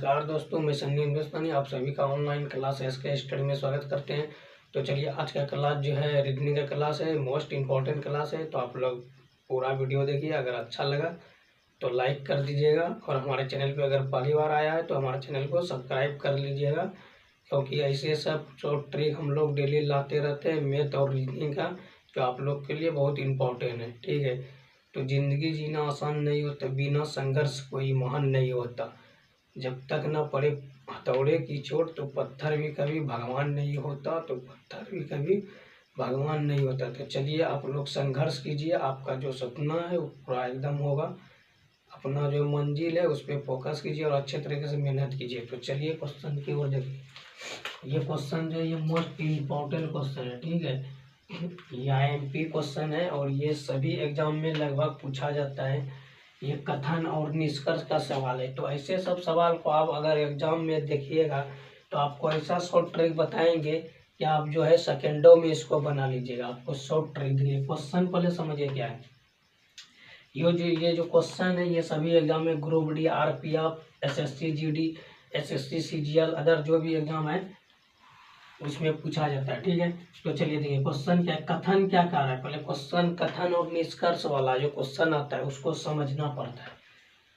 नमस्कार दोस्तों, मैं सन्नी हिंदुस्तानी आप सभी का ऑनलाइन क्लास एसके स्टडी में स्वागत करते हैं। तो चलिए, आज का क्लास जो है रीजनिंग का क्लास है, मोस्ट इम्पॉर्टेंट क्लास है। तो आप लोग पूरा वीडियो देखिए। अगर अच्छा लगा तो लाइक कर दीजिएगा, और हमारे चैनल पे अगर पहली बार आया है तो हमारे चैनल को सब्सक्राइब कर लीजिएगा, क्योंकि ऐसे सब शॉर्ट ट्रिक हम लोग डेली लाते रहते हैं मैथ और रीजनिंग का, जो आप लोग के लिए बहुत इम्पोर्टेंट है। ठीक है, तो ज़िंदगी जीना आसान नहीं होता, बिना संघर्ष कोई महान नहीं होता। जब तक न पड़े हथौड़े की चोट तो पत्थर भी कभी भगवान नहीं होता, तो पत्थर भी कभी भगवान नहीं होता। तो चलिए, आप लोग संघर्ष कीजिए, आपका जो सपना है वो पूरा एकदम होगा। अपना जो मंजिल है उस पर फोकस कीजिए और अच्छे तरीके से मेहनत कीजिए। तो चलिए, क्वेश्चन की ओर देखिए। ये क्वेश्चन जो है ये मोस्ट इम्पोर्टेंट क्वेश्चन है। ठीक है, ये IMP क्वेश्चन है और ये सभी एग्जाम में लगभग पूछा जाता है। ये कथन और निष्कर्ष का सवाल है। तो ऐसे सब सवाल को आप अगर एग्जाम में देखिएगा तो आपको ऐसा शॉर्ट ट्रिक बताएंगे कि आप जो है सेकेंडों में इसको बना लीजिएगा। आपको शॉर्ट ट्रिक दिए। क्वेश्चन पहले समझिए क्या है। ये जो क्वेश्चन है ये सभी एग्जाम में group D, RPF, SSC GD, SSC CGL other जो भी एग्जाम है उसमें पूछा जाता है। ठीक है, तो चलिए देखिए क्वेश्चन क्या है। कथन क्या कह रहा है, पहले क्वेश्चन कथन और निष्कर्ष वाला जो क्वेश्चन आता है उसको समझना पड़ता है।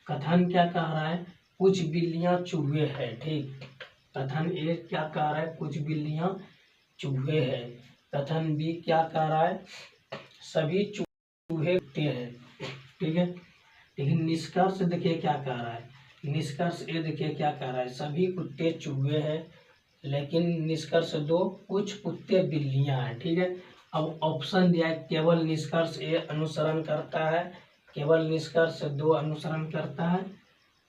कथन क्या कह रहा है, कुछ बिल्लियां चूहे हैं। ठीक, कथन A क्या कह रहा है, कुछ बिल्लियां चूहे हैं। कथन B क्या कह रहा है, सभी चूहे कुत्ते हैं। ठीक है, लेकिन निष्कर्ष देखिए क्या कह रहा है। निष्कर्ष A देखिए क्या कह रहा है, सभी कुत्ते चूहे हैं, लेकिन निष्कर्ष 2 कुछ कुत्ते बिल्लियां हैं। ठीक है, अब ऑप्शन दिया है, केवल निष्कर्ष A अनुसरण करता है, केवल निष्कर्ष 2 अनुसरण करता है,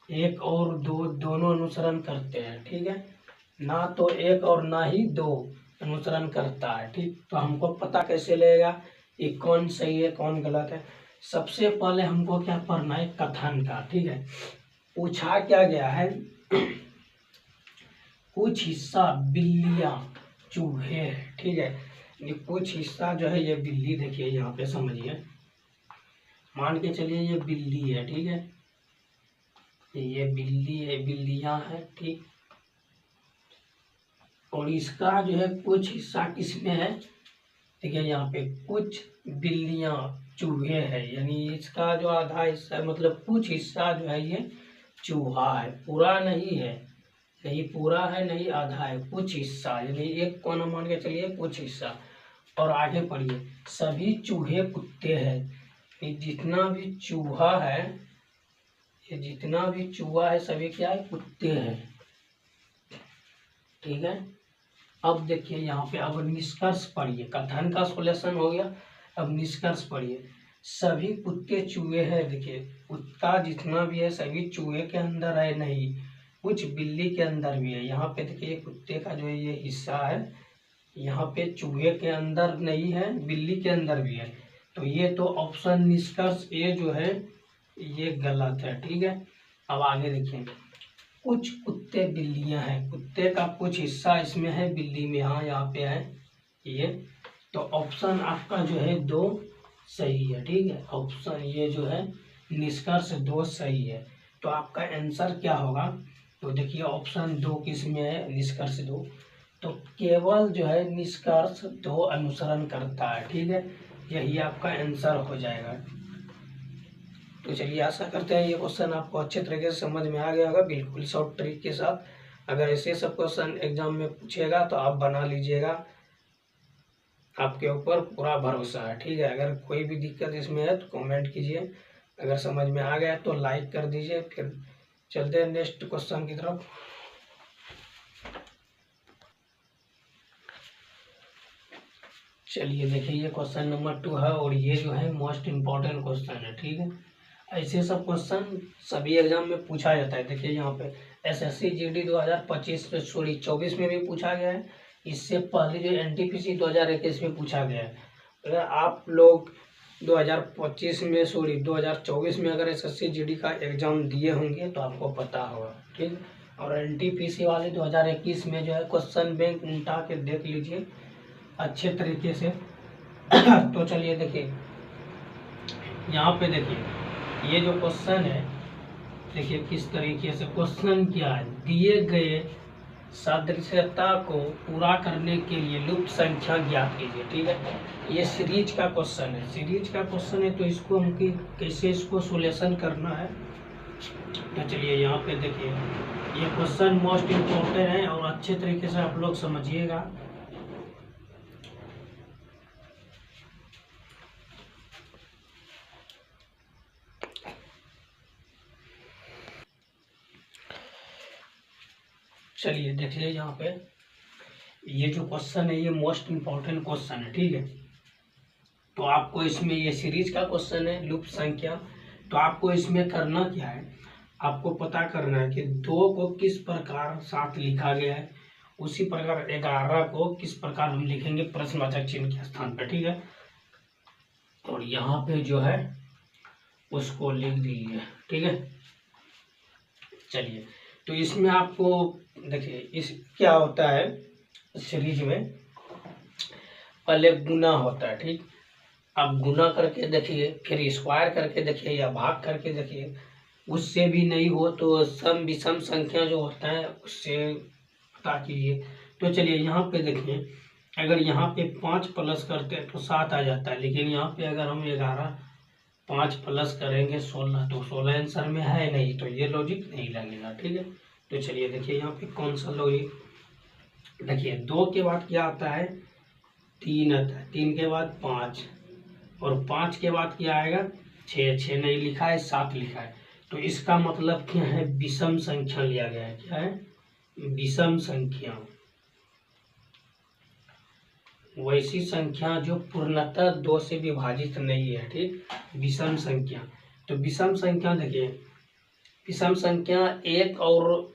1 और 2 दोनों अनुसरण करते हैं। ठीक है, ना तो 1 और ना ही 2 अनुसरण करता है। ठीक, तो हमको पता कैसे लगेगा कि कौन सही है कौन गलत है। सबसे पहले हमको क्या पढ़ना है, कथन का। ठीक है, पूछा क्या गया है, कुछ हिस्सा बिल्लियां चूहे हैं। ठीक है, ये कुछ हिस्सा जो है ये बिल्ली, देखिए यहाँ पे समझिए, मान के चलिए ये बिल्ली है। ठीक है, ये बिल्ली है, बिल्लियां है। ठीक, और इसका जो है कुछ हिस्सा किसमें है, देखिए यहाँ पे कुछ बिल्लियां चूहे है, यानी इसका जो आधा हिस्सा है, मतलब कुछ हिस्सा जो है ये चूहा है, पूरा नहीं है, नहीं पूरा है नहीं आधा है, कुछ हिस्सा, यानी एक कोना मान के चलिए कुछ हिस्सा। और आगे पढ़िए, सभी चूहे कुत्ते हैं। ये जितना भी चूहा है, ये जितना भी चूहा है सभी क्या है, कुत्ते हैं। ठीक है, अब देखिए यहाँ पे, अब निष्कर्ष पढ़िए। कथन का सॉल्यूशन हो गया, अब निष्कर्ष पढ़िए। सभी कुत्ते चूहे हैं, देखिए कुत्ता जितना भी है सभी चूहे के अंदर है, नहीं कुछ बिल्ली के अंदर भी है। यहाँ पे देखिए कुत्ते का जो है ये हिस्सा है, यहाँ पे चूहे के अंदर नहीं है, बिल्ली के अंदर भी है। तो ये तो ऑप्शन निष्कर्ष A जो है ये गलत है। ठीक है, अब आगे देखिए, कुछ कुत्ते बिल्लियां हैं, कुत्ते का कुछ हिस्सा इसमें है, बिल्ली में, हाँ यहाँ पे है ये। तो ऑप्शन आपका जो है 2 सही है। ठीक है, ऑप्शन ये जो है निष्कर्ष 2 सही है। तो आपका आंसर क्या होगा, तो देखिए ऑप्शन 2 किस में है, निष्कर्ष 2, तो केवल जो है निष्कर्ष 2 अनुसरण करता है। ठीक है, यही आपका आंसर हो जाएगा। तो चलिए, आशा करते हैं ये क्वेश्चन आपको अच्छे तरीके से समझ में आ गया होगा, बिल्कुल शॉर्ट ट्रिक के साथ। अगर ऐसे सब क्वेश्चन एग्जाम में पूछेगा तो आप बना लीजिएगा, आपके ऊपर पूरा भरोसा है। ठीक है, अगर कोई भी दिक्कत इसमें है तो कमेंट कीजिए, अगर समझ में आ गया तो लाइक कर दीजिए। फिर चलते हैं नेक्स्ट क्वेश्चन की तरफ। चलिए देखिए, ये क्वेश्चन नंबर 2 है और ये जो है मोस्ट इम्पोर्टेंट क्वेश्चन है। ठीक है, ऐसे सब क्वेश्चन सभी एग्जाम में पूछा जाता है। देखिए यहाँ पे SSC GD 2024 में भी पूछा गया है, इससे पहले जो NTPC 2021 में पूछा गया है। अगर आप लोग 2024 में अगर SSC GD का एग्जाम दिए होंगे तो आपको पता होगा। ठीक, और NTPC वाले 2021 में जो है क्वेश्चन बैंक उल्टा के देख लीजिए अच्छे तरीके से। तो चलिए देखिए, यहाँ पे देखिए ये जो क्वेश्चन है देखिए किस तरीके से क्वेश्चन क्या है, दिए गए सदृशता को पूरा करने के लिए लुप्त संख्या ज्ञात कीजिए। ठीक है, ये सीरीज का क्वेश्चन है, सीरीज का क्वेश्चन है, तो इसको हम कैसे इसको सोल्यूशन करना है। तो चलिए यहाँ पे देखिए, ये क्वेश्चन मोस्ट इम्पोर्टेंट है और अच्छे तरीके से आप लोग समझिएगा। चलिए देखिए यहाँ पे, ये जो क्वेश्चन है ये मोस्ट इम्पोर्टेंट क्वेश्चन है। ठीक है, तो आपको इसमें, ये सीरीज का क्वेश्चन है लुप्त संख्या, तो आपको इसमें करना क्या है, आपको पता करना है कि 2 को किस प्रकार साथ लिखा गया है, उसी प्रकार 11 को किस प्रकार हम लिखेंगे प्रश्नवाचक चिन्ह के स्थान पर। ठीक है, और यहाँ पे जो है उसको लिख दीजिए। ठीक है, चलिए तो इसमें आपको देखिए, इस क्या होता है सीरीज में, पहले गुना होता है। ठीक, अब गुना करके देखिए, फिर स्क्वायर करके देखिए या भाग करके देखिए, उससे भी नहीं हो तो सम विषम संख्या जो होता है उससे पता कीजिए। तो चलिए यहाँ पे देखिए, अगर यहाँ पे 5 प्लस करते हैं तो 7 आ जाता है, लेकिन यहाँ पे अगर हम 11 5 प्लस करेंगे 16, तो 16 आंसर में है नहीं, तो ये लॉजिक नहीं लगेगा। ठीक है, तो चलिए देखिए यहाँ पे कौन सा लॉजिक, देखिए 2 के बाद क्या आता है, 3 आता है, 3 के बाद 5, और 5 के बाद क्या आएगा, 6, 6 नहीं लिखा है, 7 लिखा है, तो इसका मतलब क्या है, विषम संख्या लिया गया है। क्या है, विषम संख्या, वैसी संख्या जो पूर्णतः 2 से विभाजित नहीं है। ठीक, विषम संख्या, तो विषम संख्या देखिए, विषम संख्या 1 और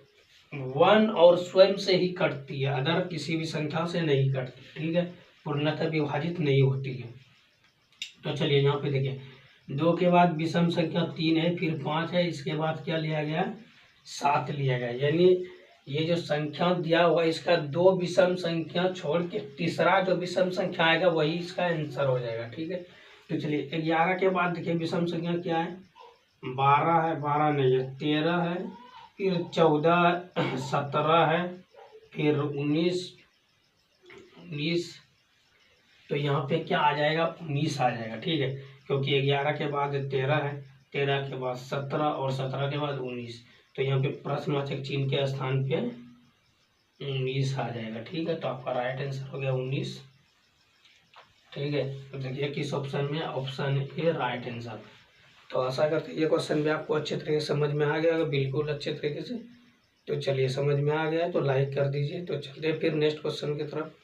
1 और स्वयं से ही कटती है, अदर किसी भी संख्या से नहीं कटती। ठीक है, पूर्णतः विभाजित नहीं होती है। तो चलिए यहाँ पे देखिए, 2 के बाद विषम संख्या 3 है, फिर 5 है, इसके बाद क्या लिया गया, 7 लिया गया, यानी ये जो संख्या दिया हुआ इसका 2 विषम संख्या छोड़ के तीसरा जो विषम संख्या आएगा वही इसका आंसर हो जाएगा। ठीक है, तो चलिए 11 के बाद देखिए विषम संख्या क्या है, 12 है, 12 नहीं है, 13 है, फिर 14, 17 है, फिर 19, तो यहाँ पे क्या आ जाएगा, 19 आ जाएगा। ठीक है, क्योंकि 11 के बाद 13 है, 13 के बाद 17 और 17 के बाद 19, तो यहाँ पे प्रश्नवाचक चिन्ह के स्थान पे 19 आ जाएगा। ठीक है, तो आपका राइट आंसर हो गया 19। ठीक है, तो देखिए किस ऑप्शन में, ऑप्शन ए राइट आंसर। तो आशा करते हैं ये क्वेश्चन भी आपको अच्छे तरीके से समझ में आ गया होगा, बिल्कुल अच्छे तरीके से। तो चलिए समझ में आ गया है तो लाइक कर दीजिए। तो चलते हैं फिर नेक्स्ट क्वेश्चन की तरफ।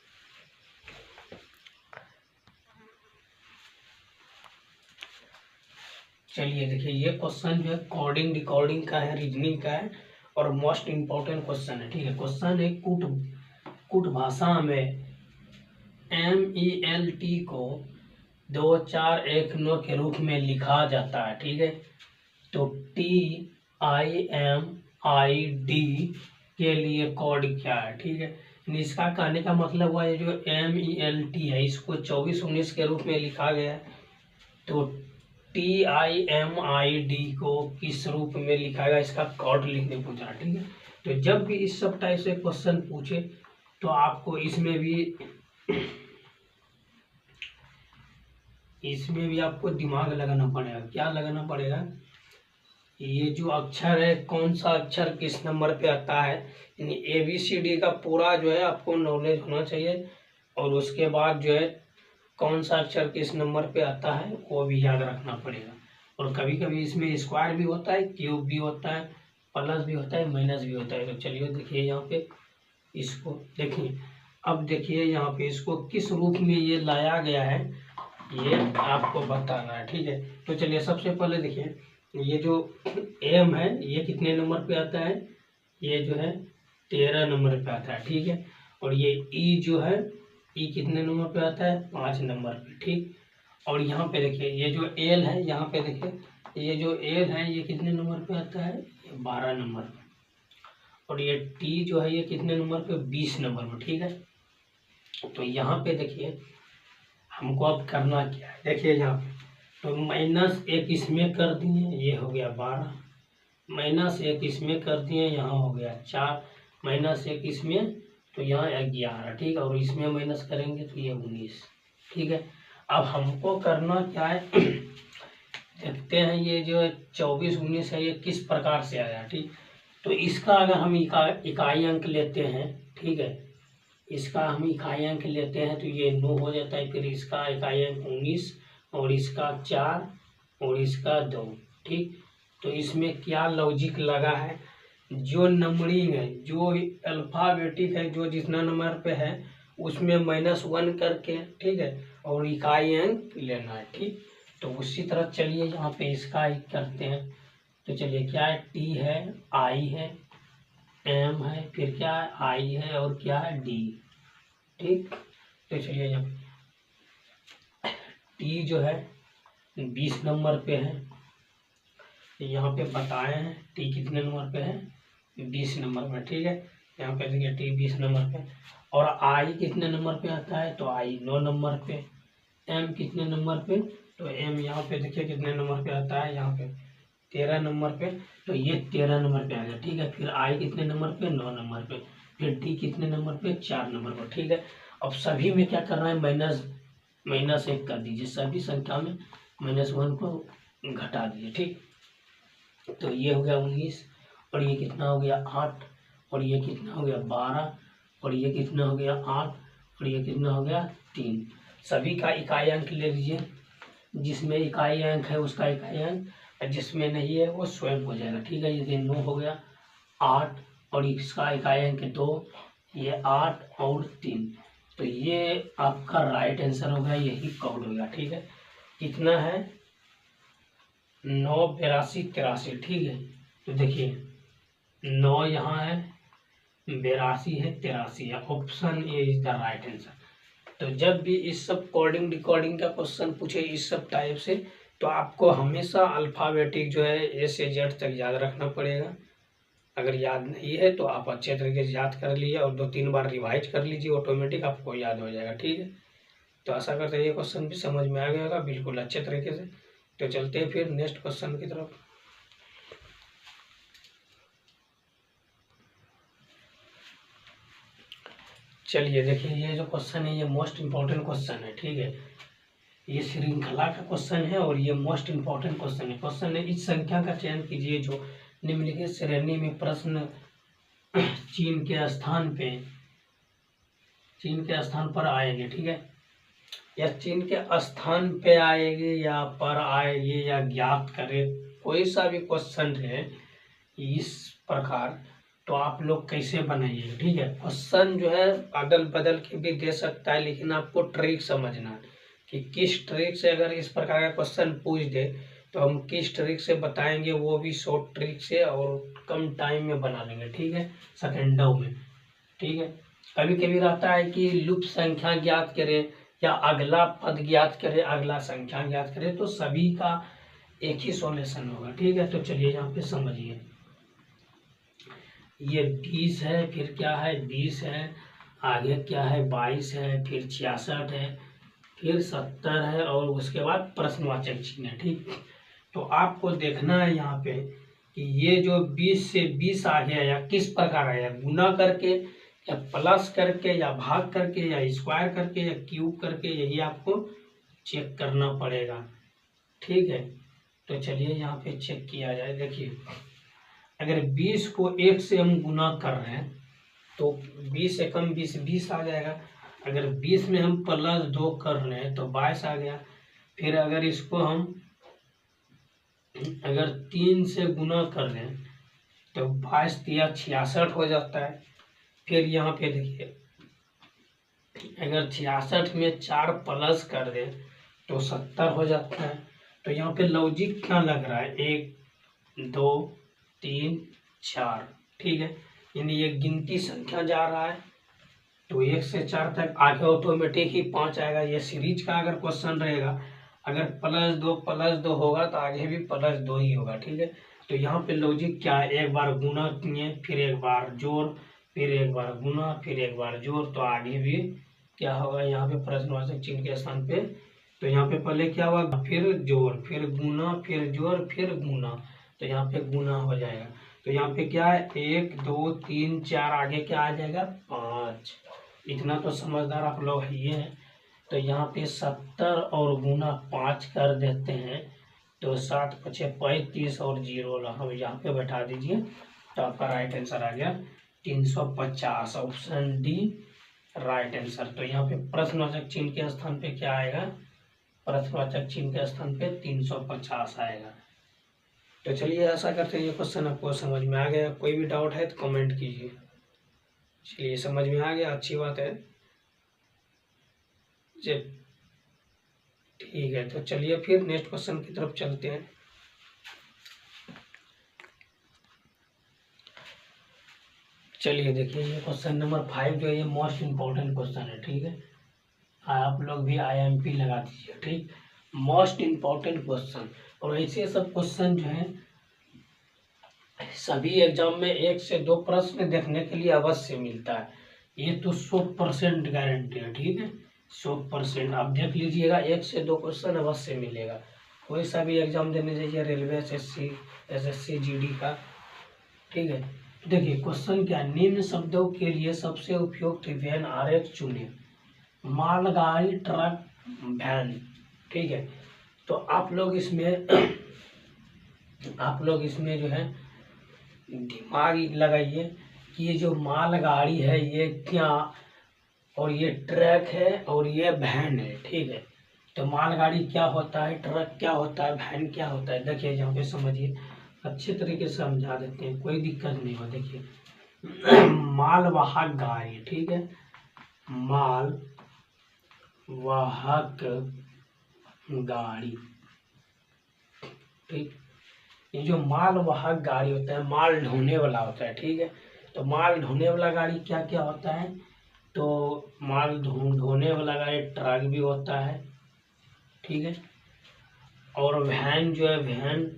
चलिए देखिए, ये क्वेश्चन जो है कोडिंग डिकोडिंग का है, रीजनिंग का है और मोस्ट इम्पोर्टेंट क्वेश्चन है। ठीक है, क्वेश्चन है कुट भाषा में MELT को 2419 के रूप में लिखा जाता है। ठीक है, तो TIMID के लिए कोड क्या है। ठीक है, इसका कहने का मतलब हुआ ये जो MELT है इसको 2419 के रूप में लिखा गया है, तो TIMID को किस रूप में लिखा गया, इसका कोड लिखने पूछा। ठीक है, तो जब भी इस सब टाइप से क्वेश्चन पूछे तो आपको इसमें भी आपको दिमाग लगाना पड़ेगा। क्या लगाना पड़ेगा, ये जो अक्षर है कौन सा अक्षर किस नंबर पे आता है, यानी ABCD का पूरा जो है आपको नॉलेज होना चाहिए, और उसके बाद जो है कौन सा अक्षर किस नंबर पे आता है वो भी याद रखना पड़ेगा। और कभी कभी इसमें स्क्वायर भी होता है, क्यूब भी होता है, प्लस भी होता है, माइनस भी होता है। तो चलिए देखिए यहाँ पे इसको देखिए, अब देखिए यहाँ पे इसको किस रूप में ये लाया गया है ये आपको बताना है। ठीक है, तो चलिए सबसे पहले देखिए, ये जो M है ये कितने नंबर पे आता है, ये जो है 13 नंबर पे आता है। ठीक है, और ये E जो है, E कितने नंबर पे आता है, 5 नंबर पे। ठीक, और यहाँ पे देखिए ये जो L है, यहाँ पे देखिए ये जो L है ये कितने नंबर पे आता है, ये 12 नंबर पे, और ये T जो है ये कितने नंबर पे, 20 नंबर पे। ठीक है, तो यहाँ पे देखिए हमको अब करना क्या है, देखिए यहाँ पे तो -1 इसमें कर दिए, ये हो गया 12, -1 इसमें कर दिए, यहाँ हो गया 4, -1 इसमें तो यहाँ 11, ठीक है, और इसमें माइनस करेंगे तो ये 19, ठीक है। अब हमको करना क्या है देखते हैं ये जो 24 19 है ये किस प्रकार से आया, ठीक। तो इसका अगर हम इकाई अंक लेते हैं, ठीक है, इसका हम इकाई अंक लेते हैं तो ये 9 हो जाता है, फिर इसका इकाई अंक 19 और इसका 4 और इसका 2, ठीक। तो इसमें क्या लॉजिक लगा है, जो नंबरिंग है, जो अल्फ़ाबेटिक है, जो जितना नंबर पे है उसमें -1 करके, ठीक है, और इकाई अंक लेना है, ठीक। तो उसी तरह चलिए यहाँ पे इसका ही करते हैं। तो चलिए क्या है, टी है, आई है, एम है, फिर क्या है, आई है और क्या है, डी, ठीक। तो चलिए यहाँ टी जो है 20 नंबर पे है, यहाँ पे बताए हैं टी कितने नंबर पे है, 20 नंबर पे, ठीक है। यहाँ पे देखिए टी 20 नंबर पे, और आई कितने नंबर पे आता है, तो आई 9 नंबर पे। एम कितने नंबर पे, तो एम यहाँ पे देखिए कितने नंबर पे आता है, यहाँ पे 13 नंबर पे, तो ये 13 नंबर पे आ गया, ठीक है। फिर आई कितने नंबर पे, 9 नंबर पे। फिर डी कितने नंबर पे, 4 नंबर पर, ठीक है। अब सभी में क्या करना है, -1 कर दीजिए, सभी संख्या में -1 को घटा दीजिए, ठीक। तो ये हो गया 19, और ये कितना हो गया 8, और ये कितना हो गया 12, और ये कितना हो गया 8, और ये कितना हो गया 3। सभी का इकाई अंक ले लीजिए, जिसमें इकाई अंक है उसका इकाई अंक, जिसमें नहीं है वो स्वयं हो जाएगा, ठीक है। ये 9 हो गया, 8 और इसका इकाई अंक 2, ये 8 और 3। तो ये आपका राइट आंसर होगा, यही कोड होगा, ठीक है। कितना है 9 82 83, ठीक है। तो देखिए 9 यहाँ है, 82 है, 83 है, option A is the right answer. तो जब भी इस सब कोडिंग डिकोडिंग का क्वेश्चन पूछे इस सब टाइप से, तो आपको हमेशा अल्फ़ाबेटिक जो है ए से जेड तक याद रखना पड़ेगा। अगर याद नहीं है तो आप अच्छे तरीके से याद कर लीजिए और 2-3 बार रिवाइज कर लीजिए, ऑटोमेटिक आपको याद हो जाएगा, ठीक है। तो आशा करते हैं ये क्वेश्चन भी समझ में आ गया होगा बिल्कुल अच्छे तरीके से। तो चलते हैं फिर नेक्स्ट क्वेश्चन की तरफ। चलिए देखिए ये जो क्वेश्चन है ये मोस्ट इम्पॉर्टेंट क्वेश्चन है, ठीक है। ये श्रृंखला का क्वेश्चन है और ये मोस्ट इम्पॉर्टेंट क्वेश्चन है। क्वेश्चन है इस संख्या का चयन कीजिए जो निम्नलिखित श्रेणी में प्रश्न चीन के स्थान पर आएंगे, ठीक है। या चीन के स्थान पे आएगी या पर आएगी या ज्ञात करें, कोई सा भी क्वेश्चन है इस प्रकार, तो आप लोग कैसे बनाइएगा, ठीक है। क्वेश्चन जो है अदल बदल के भी दे सकता है, लेकिन आपको ट्रिक समझना है कि किस ट्रिक से अगर इस प्रकार का क्वेश्चन पूछ दे तो हम किस ट्रिक से बताएंगे, वो भी शॉर्ट ट्रिक से और कम टाइम में बना लेंगे, ठीक है, सेकेंडों में, ठीक है। कभी कभी रहता है कि लुप्त संख्या ज्ञात करें या अगला पद ज्ञात करें, अगला संख्या ज्ञात करें, तो सभी का एक ही सॉल्यूशन होगा, ठीक है। तो चलिए यहाँ पे समझिए, ये 20 है, फिर क्या है 20 है, आगे क्या है 22 है, फिर 66 है, फिर 70 है और उसके बाद प्रश्नवाचक चिन्ह है, ठीक। तो आपको देखना है यहाँ पे कि ये जो 20 से 20 आ गया या किस प्रकार आया, गुना करके या प्लस करके या भाग करके या स्क्वायर करके या क्यूब करके, यही आपको चेक करना पड़ेगा, ठीक है। तो चलिए यहाँ पे चेक किया जाए। देखिए अगर 20 को 1 से हम गुना कर रहे हैं तो 20 से कम 20 20 आ जाएगा। अगर 20 में हम +2 कर रहे हैं तो 22 आ गया। फिर अगर इसको हम अगर 3 से गुना कर रहे हैं तो 22 तिया 66 हो जाता है। फिर यहाँ पे देखिए अगर 66 में 4 प्लस कर दें तो 70 हो जाता है। तो यहाँ पे लॉजिक क्या लग रहा है, 1 2 3 4, ठीक है, यानी ये गिनती संख्या जा रहा है तो 1 से 4 तक आगे ऑटोमेटिक ही 5 आएगा। ये सीरीज का अगर क्वेश्चन रहेगा, अगर +2 होगा तो आगे भी +2 ही होगा, ठीक है। तो यहाँ पे लॉजिक क्या है, एक बार गुना किए, फिर एक बार जोड़, फिर एक बार गुना, फिर एक बार जोड़, तो आगे भी क्या होगा, यहाँ पे प्रश्नवाचक चिन्ह के स्थान पे। तो यहाँ पे पहले क्या हुआ, फिर जोड़, फिर गुना, फिर जोड़, फिर गुना, तो यहाँ पे गुना हो जाएगा। तो यहाँ पे क्या है 1 2 3 4, आगे क्या आ जाएगा 5। इतना तो समझदार आप लोग है ये है। तो यहाँ पे 70 और गुना 5 कर देते हैं तो 7 पचे 35 और 0 हम यहाँ पे बैठा दीजिए तो आपका राइट आंसर आ गया 350। Option D right answer. तो यहाँ पे प्रश्नवाचक चिन्ह के स्थान पे क्या आएगा, प्रश्नवाचक चिन्ह के स्थान पे 350 आएगा। तो चलिए ऐसा करते हैं ये क्वेश्चन आपको समझ में आ गया। कोई भी डाउट है तो कमेंट कीजिए। चलिए समझ में आ गया, अच्छी बात है जी, ठीक है। तो चलिए फिर नेक्स्ट क्वेश्चन की तरफ चलते हैं। चलिए देखिए ये क्वेश्चन नंबर 5 जो है ये मोस्ट इम्पोर्टेंट क्वेश्चन है, ठीक है। आप लोग भी IMP लगा दीजिए, ठीक। मोस्ट इम्पोर्टेंट क्वेश्चन, और ऐसे सब क्वेश्चन जो है सभी एग्जाम में 1 से 2 प्रश्न देखने के लिए अवश्य मिलता है। ये तो 100% गारंटी है, ठीक है, 100%। आप देख लीजिएगा 1 से 2 क्वेश्चन अवश्य मिलेगा। कोई सा भी एग्जाम देने जाइए, रेलवे, SSC GD का, ठीक है। देखिए क्वेश्चन क्या, निम्न शब्दों के लिए सबसे उपयुक्त वैन आरेख चुने। मालगाड़ी, ट्रक, वैन, ठीक है। तो आप लोग इसमें जो है दिमाग लगाइए कि ये जो मालगाड़ी है ये क्या, और ये ट्रक है और ये वैन है, ठीक है। तो मालगाड़ी क्या होता है, ट्रक क्या होता है, वैन क्या होता है, देखिए यहाँ पे समझिए, अच्छे तरीके से समझा देते हैं, कोई दिक्कत नहीं हो। देखिए मालवाहक गाड़ी, ठीक है, मालवाहक गाड़ी, ठीक। ये जो मालवाहक गाड़ी होता है माल ढोने वाला होता है, ठीक है। तो माल ढोने वाला गाड़ी क्या क्या होता है, तो माल ढोने वाला गाड़ी ट्रक भी होता है, ठीक है। और वैन जो है, वैन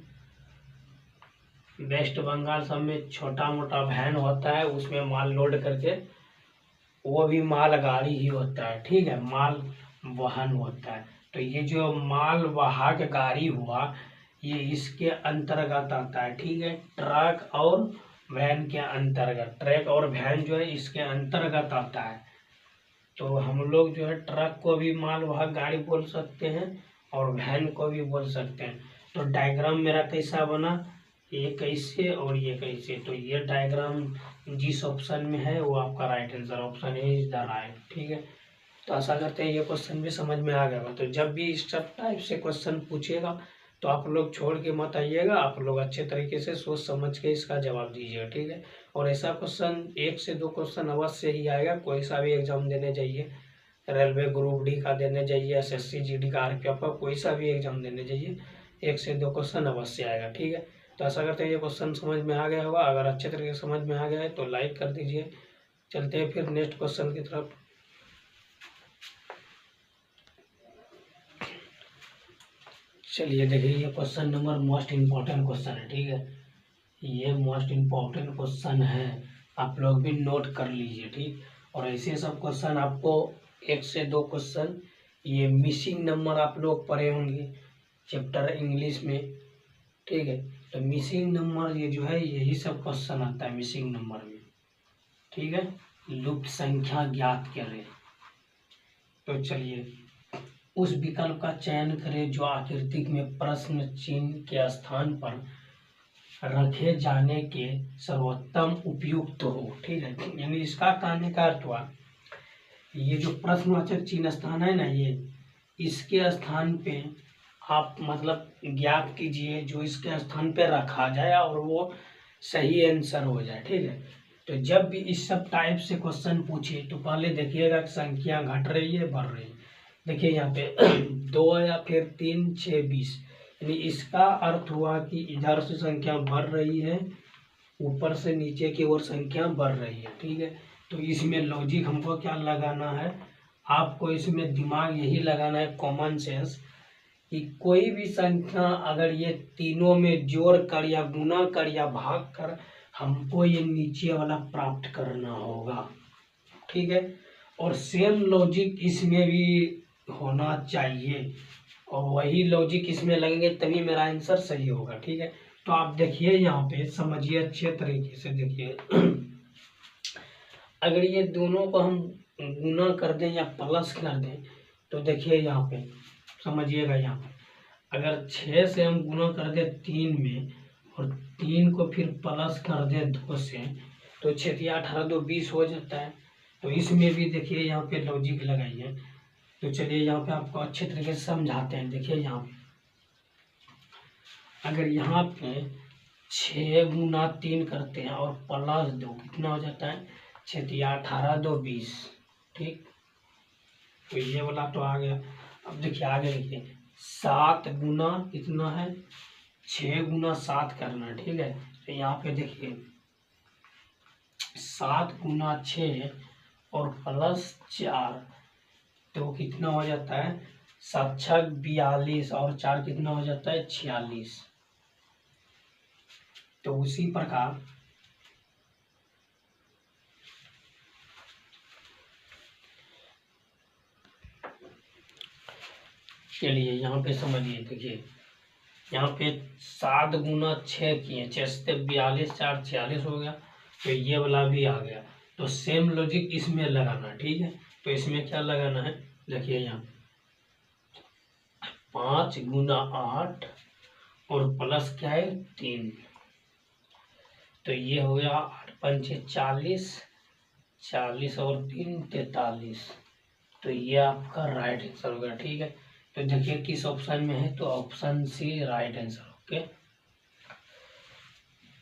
वेस्ट बंगाल सब में छोटा मोटा वैन होता है, उसमें माल लोड करके, वो भी माल गाड़ी ही होता है, ठीक है, माल वाहन होता है। तो ये जो माल वाहक गाड़ी हुआ ये इसके अंतर्गत आता है, ठीक है, ट्रक और वैन के अंतर्गत। ट्रक और वैन जो है इसके अंतर्गत आता है। तो हम लोग जो है ट्रक को भी मालवाहक गाड़ी बोल सकते हैं और वैन को भी बोल सकते हैं। तो डायग्राम मेरा कैसा बना, ये कैसे और ये कैसे, तो ये डायग्राम जिस ऑप्शन में है वो आपका right answer, option A is the right, ठीक है। तो आशा करते हैं ये क्वेश्चन भी समझ में आ गया। तो जब भी इस टाइप से क्वेश्चन पूछेगा तो आप लोग छोड़ के मत आइएगा, आप लोग अच्छे तरीके से सोच समझ के इसका जवाब दीजिएगा, ठीक है। और ऐसा क्वेश्चन 1 से 2 क्वेश्चन अवश्य ही आएगा। कोई सा भी एग्जाम देने जाइए, रेलवे ग्रुप डी का देने जाइए, SSC GD का, RPF का, कोई सा भी एग्जाम देने जाइए 1 से 2 क्वेश्चन अवश्य आएगा, ठीक है। तो ऐसा करते हैं ये क्वेश्चन समझ में आ गया होगा। अगर अच्छे तरीके से समझ में आ गया है तो लाइक कर दीजिए। चलते हैं फिर नेक्स्ट क्वेश्चन की तरफ। चलिए देखिए ये question number most important question है, ठीक है, ये मोस्ट इम्पोर्टेंट क्वेश्चन है, आप लोग भी नोट कर लीजिए, ठीक। और ऐसे सब क्वेश्चन आपको 1 से 2 क्वेश्चन, ये मिसिंग नंबर आप लोग पढ़े होंगे चैप्टर इंग्लिश में, ठीक है। तो मिसिंग नंबर ये जो है यही सब क्वेश्चन आता है मिसिंग नंबर में, ठीक है। लुप्त संख्या ज्ञात करें। तो चलिए उस विकल्प का चयन करें जो आकृति में प्रश्न चिन्ह के स्थान पर रखे जाने के सर्वोत्तम उपयुक्त हो, ठीक है। यानी इसका कहने का अर्थ हुआ ये जो प्रश्नवाचक चिन्ह स्थान है ना, ये इसके स्थान पे आप मतलब ज्ञात कीजिए जो इसके स्थान पे रखा जाए और वो सही आंसर हो जाए, ठीक है। तो जब भी इस सब टाइप से क्वेश्चन पूछे तो पहले देखिएगा कि संख्या घट रही है बढ़ रही है। देखिए यहाँ पे 2 या फिर 3 6 20, यानी इसका अर्थ हुआ कि इधर से संख्या बढ़ रही है, ऊपर से नीचे की ओर संख्या बढ़ रही है, ठीक है। तो इसमें लॉजिक हमको क्या लगाना है, आपको इसमें दिमाग यही लगाना है, कॉमन सेंस, कि कोई भी संख्या अगर ये तीनों में जोड़ कर या गुना कर या भाग कर हमको ये नीचे वाला प्राप्त करना होगा, ठीक है। और सेम लॉजिक इसमें भी होना चाहिए और वही लॉजिक इसमें लगेंगे तभी मेरा आंसर सही होगा, ठीक है। तो आप देखिए यहाँ पे समझिए अच्छे तरीके से देखिए। अगर ये दोनों को हम गुना कर दें या प्लस कर दें तो देखिए यहाँ पे समझिएगा, यहाँ पे अगर 6 से हम गुना कर दें 3 में और 3 को फिर प्लस कर दें 2 से तो 6 या 18 2 20 हो जाता है। तो इसमें भी देखिए यहाँ पे लॉजिक लगाइए। तो चलिए यहाँ पे आपको अच्छे तरीके से समझाते हैं। देखिए यहाँ पे अगर यहाँ पे 6 गुना 3 करते हैं और प्लस 2 कितना हो जाता है, 6 या 18 2 20, ठीक। तो ये वाला तो आ गया। अब देखिए आगे देखिए 7 गुना कितना है, 6 गुना 7 करना है, ठीक है। तो यहाँ पे देखिए 7 गुना 6 और प्लस 4 तो कितना हो जाता है, 7 6 42 और 4 कितना हो जाता है 46। तो उसी प्रकार चलिए यहाँ पे समझिए। देखिए यहाँ पे 7 गुना 6 किए, 6 से 42 4 46 हो गया। तो ये वाला भी आ गया। तो सेम लॉजिक इसमें लगाना, ठीक है। तो इसमें क्या लगाना है, देखिए यहाँ 5 गुना 8 और प्लस क्या है 3। तो ये हो गया 8 पंचे 40, 40 और 3 43। तो ये आपका राइट आंसर होगा, ठीक है। तो देखिए किस ऑप्शन में है, तो option C right answer. Okay,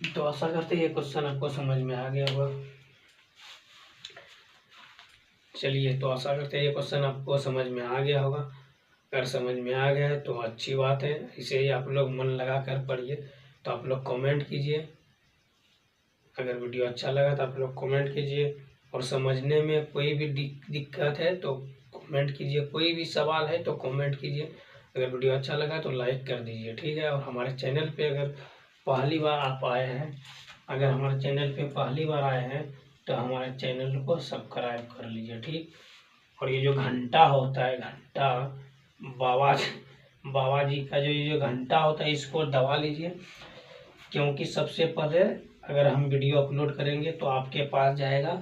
तो आशा करते हैं ये क्वेश्चन आपको समझ में आ गया होगा। चलिए, तो आशा करते हैं ये क्वेश्चन आपको समझ में आ गया होगा। अगर समझ में आ गया है तो अच्छी बात है। इसे ही आप लोग मन लगा कर पढ़िए। तो आप लोग कमेंट कीजिए। अगर वीडियो अच्छा लगा तो आप लोग कमेंट कीजिए। और समझने में कोई भी दिक्कत है तो कमेंट कीजिए। कोई भी सवाल है तो कमेंट कीजिए। अगर वीडियो अच्छा लगा तो लाइक कर दीजिए, ठीक है। और हमारे चैनल पे अगर पहली बार आप आए हैं, अगर हमारे चैनल पे पहली बार आए हैं तो हमारे चैनल को सब्सक्राइब कर लीजिए, ठीक। और ये जो घंटा होता है, घंटा बाबा जी का जो ये जो घंटा होता है, इसको दबा लीजिए। क्योंकि सबसे पहले अगर हम वीडियो अपलोड करेंगे तो आपके पास जाएगा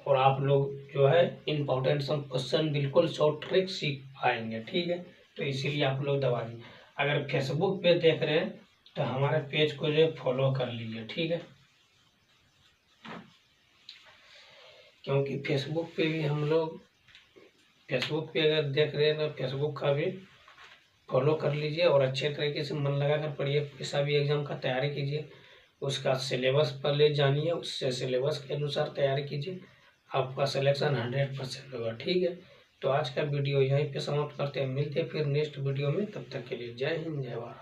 और आप लोग जो है इम्पोर्टेंट सब क्वेश्चन बिल्कुल शॉर्ट ट्रिक सीख पाएंगे, ठीक है। तो इसीलिए आप लोग दबा दीजिए। अगर फेसबुक पे देख रहे हैं तो हमारे पेज को जो फॉलो कर लीजिए, ठीक है। क्योंकि फेसबुक पे भी हम लोग, फेसबुक पे अगर देख रहे हैं तो फेसबुक का भी फॉलो कर लीजिए। और अच्छे तरीके से मन लगा कर पढ़िए। किसी भी एग्जाम का तैयारी कीजिए, उसका सिलेबस पहले जानिए, उससे सिलेबस के अनुसार तैयारी कीजिए। आपका सिलेक्शन 100% होगा, ठीक है। तो आज का वीडियो यहीं पे समाप्त करते हैं। मिलते हैं फिर नेक्स्ट वीडियो में। तब तक के लिए जय हिंद, जय भारत।